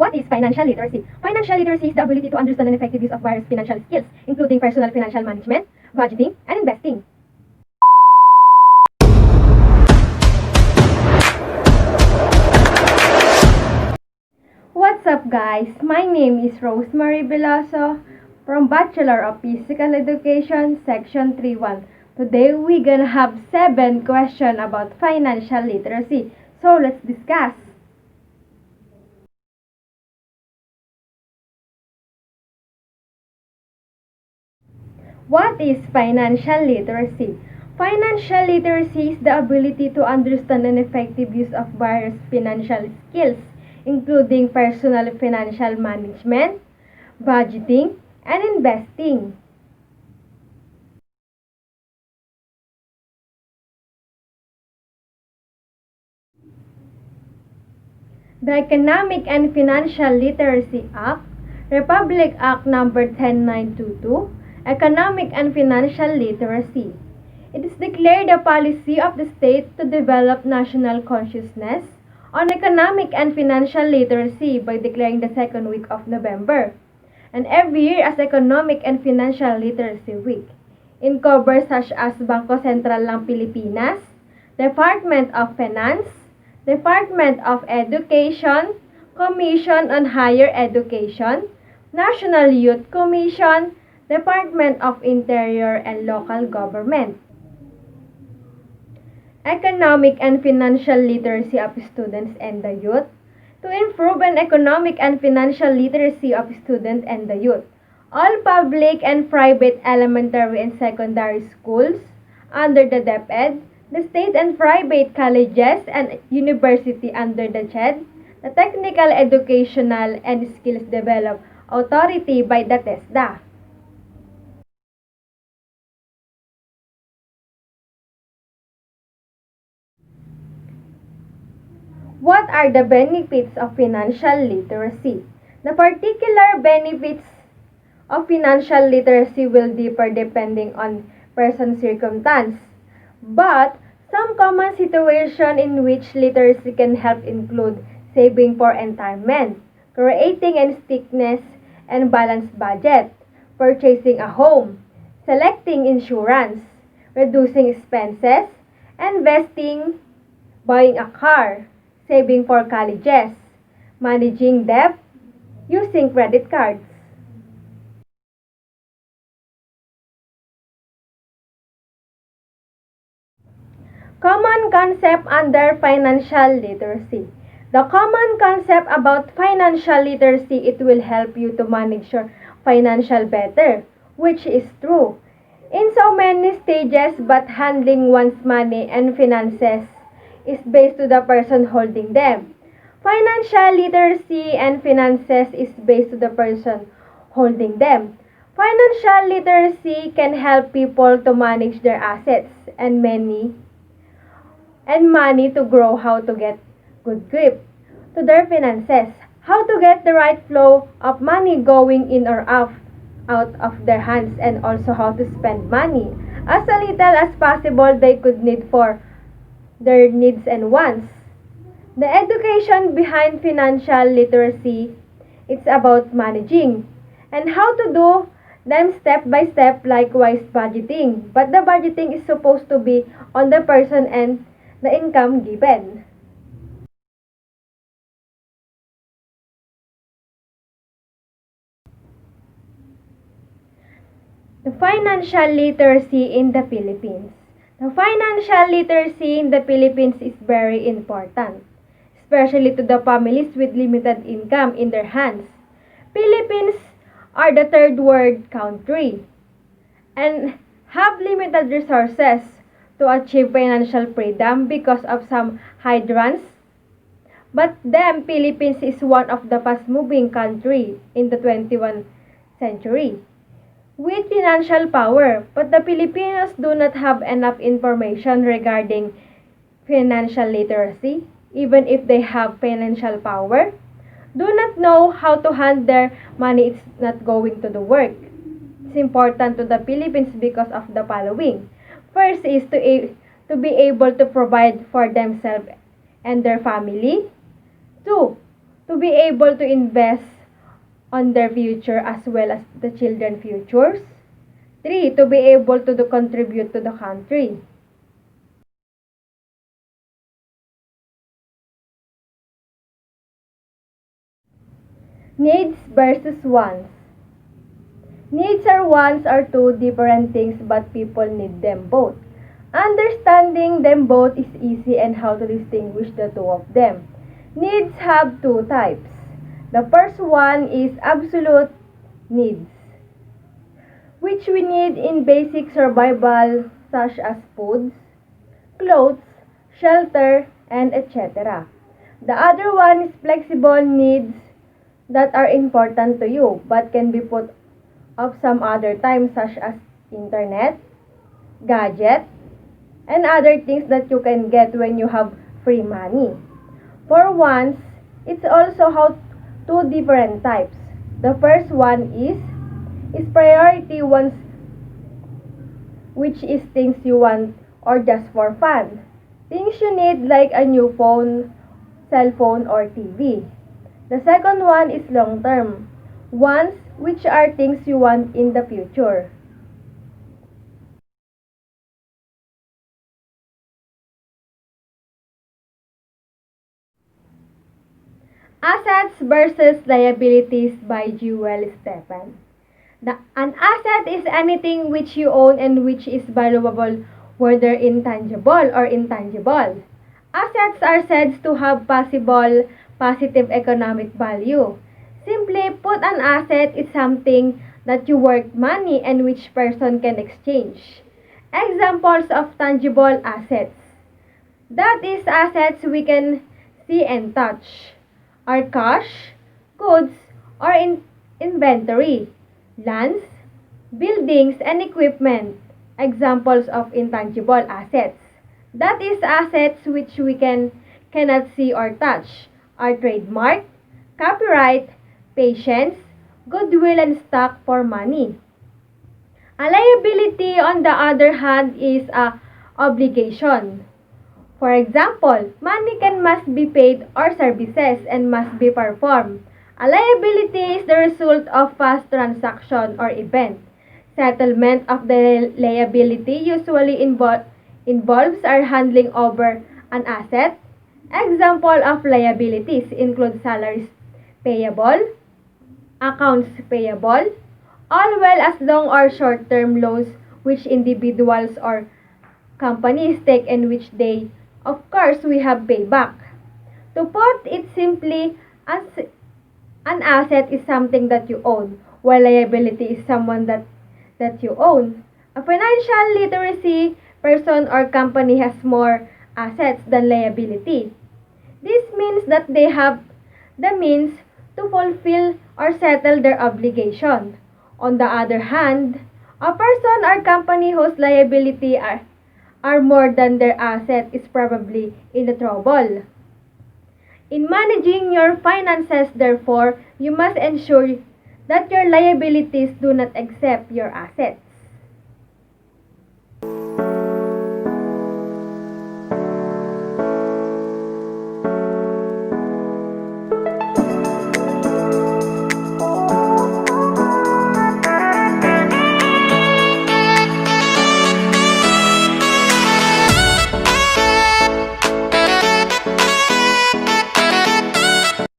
What is financial literacy? Financial literacy is the ability to understand and effective use of various financial skills, including personal financial management, budgeting, and investing. What's up, guys? My name is Rosemarie from Bachelor of Physical Education, Section 3.1. Today, we're gonna have 7 questions about financial literacy. So, let's discuss. What is financial literacy? Financial literacy is the ability to understand and effective use of various financial skills, including personal financial management, budgeting, and investing. The Economic and Financial Literacy Act, Republic Act Number 10922, Economic and Financial Literacy. It is declared a policy of the state to develop national consciousness on economic and financial literacy by declaring the second week of November, and every year as Economic and Financial Literacy Week. It covers such as Bangko Sentral ng Pilipinas, Department of Finance, Department of Education, Commission on Higher Education, National Youth Commission, Department of Interior, and local government. Economic and financial literacy of students and the youth. To improve an economic and financial literacy of students and the youth, all public and private elementary and secondary schools under the DepEd, the state and private colleges and university under the CHED, the Technical Educational and Skills Development Authority by the TESDA. What are the benefits of financial literacy? The particular benefits of financial literacy will differ depending on person's circumstance. But some common situations in which literacy can help include saving for retirement, creating and stickiness and balanced budget, purchasing a home, selecting insurance, reducing expenses, investing, buying a car, saving for colleges, managing debt, using credit cards. Common concept under financial literacy. The common concept about financial literacy, it will help you to manage your financial better, which is true in so many stages, but handling one's money and finances is based to the person holding them. Financial literacy and finances is based to the person holding them. Financial literacy can help people to manage their assets and money to grow, how to get good grip to their finances, how to get the right flow of money going in or out of their hands, and also how to spend money as a little as possible they could need for their needs and wants. The education behind financial literacy, it's about managing and how to do them step by step, likewise budgeting. But the budgeting is supposed to be on the person and the income given. The financial literacy in the Philippines. The financial literacy in the Philippines is very important, especially to the families with limited income in their hands. Philippines are the third world country and have limited resources to achieve financial freedom because of some hindrance. But then, Philippines is one of the fast-moving country in the 21st century with financial power, but the Filipinos do not have enough information regarding financial literacy, even if they have financial power, do not know how to handle their money, it's not going to the work. It's important to the Philippines because of the following. First is to be able to provide for themselves and their family. 2, to be able to invest on their future as well as the children's futures. 3, to be able to contribute to the country. Needs versus wants. Needs or wants are two different things, but people need them both. Understanding them both is easy and how to distinguish the two of them. Needs have two types. The first one is absolute needs, which we need in basic survival such as food, clothes, shelter, and etc. The other one is flexible needs that are important to you but can be put off some other time such as internet, gadget, and other things that you can get when you have free money. For wants, it's also how two different types. The first one is priority wants, which is things you want or just for fun. Things you need like a new phone, cell phone, or TV. The second one is long term wants, which are things you want in the future. Assets versus liabilities by Jewel Stephan. An asset is anything which you own and which is valuable, whether intangible or intangible. Assets are said to have possible positive economic value. Simply put, an asset is something that you worth money and which person can exchange. Examples of tangible assets. That is assets we can see and touch. Are cash, goods, or inventory, lands, buildings, and equipment. Examples of intangible assets. That is assets which we cannot see or touch. Are trademark, copyright, patents, goodwill, and stock for money. A liability, on the other hand, is a obligation. For example, money must be paid or services and must be performed. A liability is the result of past transaction or event. Settlement of the liability usually involves our handling over an asset. Example of liabilities include salaries payable, accounts payable, all well as long or short-term loans which individuals or companies take and which they, of course, we have payback. To put it simply, an asset is something that you own, while liability is someone that you own. A financial literacy person or company has more assets than liability. This means that they have the means to fulfill or settle their obligation. On the other hand, a person or company whose liability are more than their asset is probably in the trouble. In managing your finances, therefore, you must ensure that your liabilities do not exceed your assets.